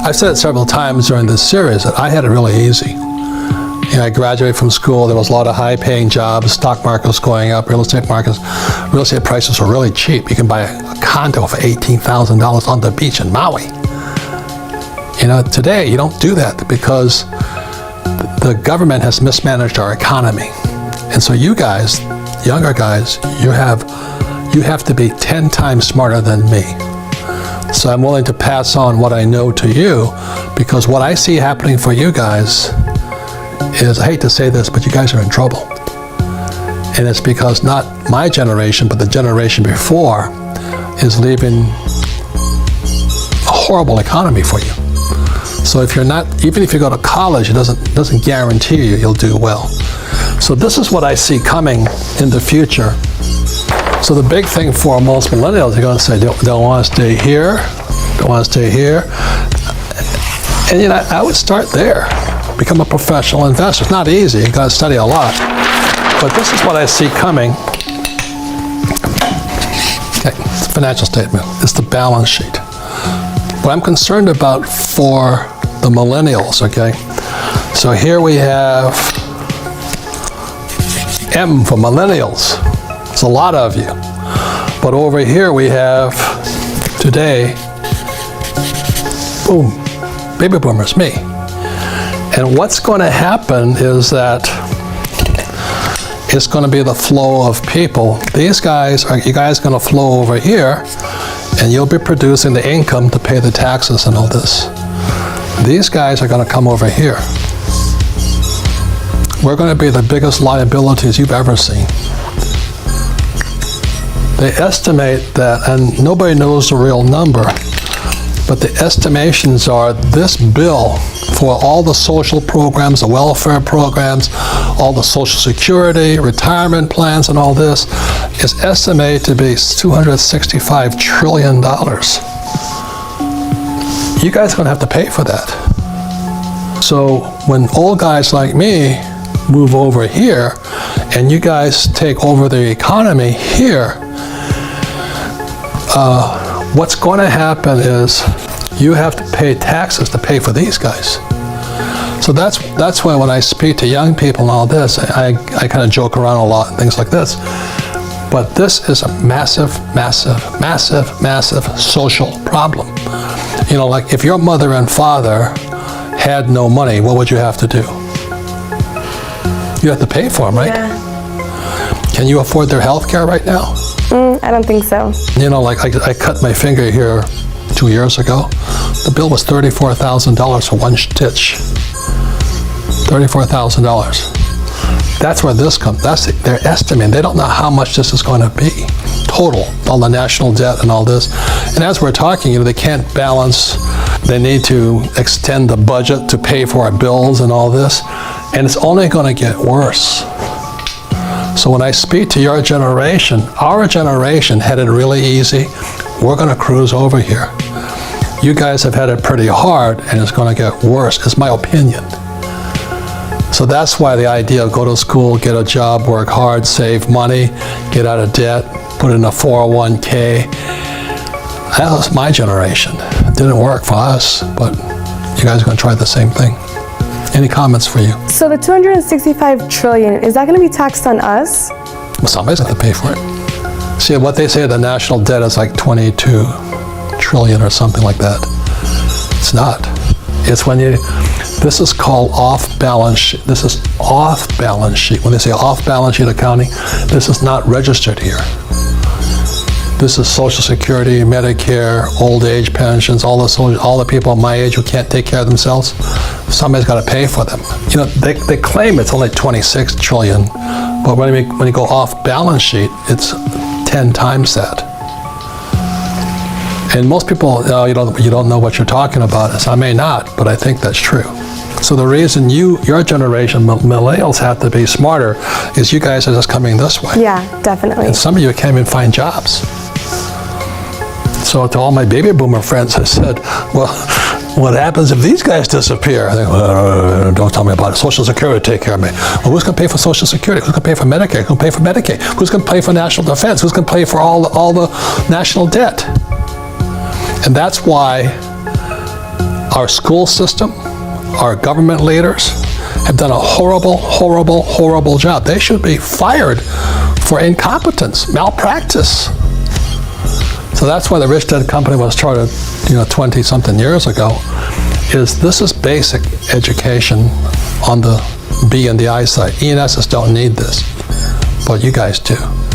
I've said it several times during this series that I had it really easy. I graduated from school, there was a lot of high-paying jobs, stock market was going up, real estate prices were really cheap. You can buy a condo for $18,000 on the beach in Maui. Today you don't do that because the government has mismanaged our economy. And so you guys, younger guys, you have to be 10 times smarter than me. So I'm willing to pass on what I know to you, because what I see happening for you guys is, I hate to say this, but you guys are in trouble. And it's because not my generation, but the generation before is leaving a horrible economy for you. So if you're not, even if you go to college, it doesn't guarantee you'll do well. So this is what I see coming in the future. So the big thing for most millennials, they're going to say, they want to stay here, they want to stay here. And I would start there. Become a professional investor. It's not easy, you got to study a lot. But this is what I see coming. Okay, it's a financial statement. It's the balance sheet. What I'm concerned about for the millennials, okay? So here we have M for millennials. It's a lot of you. But over here we have today, boom, baby boomers, me. And what's going to happen is that it's going to be the flow of people. You guys are going to flow over here, and you'll be producing the income to pay the taxes and all this. These guys are going to come over here. We're going to be the biggest liabilities you've ever seen. They estimate that, and nobody knows the real number, but the estimations are this bill for all the social programs, the welfare programs, all the Social Security, retirement plans, and all this is estimated to be $265 trillion. You guys are going to have to pay for that. So when old guys like me move over here and you guys take over the economy here, what's going to happen is you have to pay taxes to pay for these guys. So that's why when I speak to young people and all this, I kind of joke around a lot and things like this. But this is a massive, massive, massive, massive social problem. Like if your mother and father had no money, what would you have to do? You have to pay for them, right? Yeah. Can you afford their health care right now? I don't think so. Like I cut my finger here 2 years ago. The bill was $34,000 for one stitch. $34,000. That's where this comes. They're estimating. They don't know how much this is going to be. Total, all the national debt and all this. And as we're talking, they can't balance. They need to extend the budget to pay for our bills and all this. And it's only going to get worse. So when I speak to your generation, our generation had it really easy. We're going to cruise over here. You guys have had it pretty hard, and it's going to get worse, is my opinion. So that's why the idea of go to school, get a job, work hard, save money, get out of debt, put in a 401k. That was my generation. It didn't work for us, but you guys are going to try the same thing. Any comments for you? So the $265 trillion, is that going to be taxed on us? Well, somebody's going to pay for it. See, what they say the national debt is like 22 trillion or something like that. It's not. It's when this is called off-balance sheet. This is off-balance sheet. When they say off-balance sheet accounting, this is not registered here. This is Social Security, Medicare, old age pensions, all the people my age who can't take care of themselves. Somebody's got to pay for them. They claim it's only 26 trillion, but when you go off balance sheet, it's 10 times that. And most people, you don't know what you're talking about. So I may not, but I think that's true. So the reason your generation, millennials, have to be smarter is you guys are just coming this way. Yeah, definitely. And some of you can't even find jobs. So to all my baby boomer friends, I said, well, what happens if these guys disappear? I think, well, don't tell me about it. Social Security take care of me. Well, who's going to pay for Social Security? Who's going to pay for Medicare? Who's going to pay for Medicaid? Who's going to pay for national defense? Who's going to pay for all the national debt? And that's why Our school system, our government leaders have done a horrible, horrible, horrible job. They should be fired for incompetence, malpractice. So that's why the Rich Dad Company was started, 20-something years ago. This is basic education on the B and the I side. E&S's don't need this, but you guys do.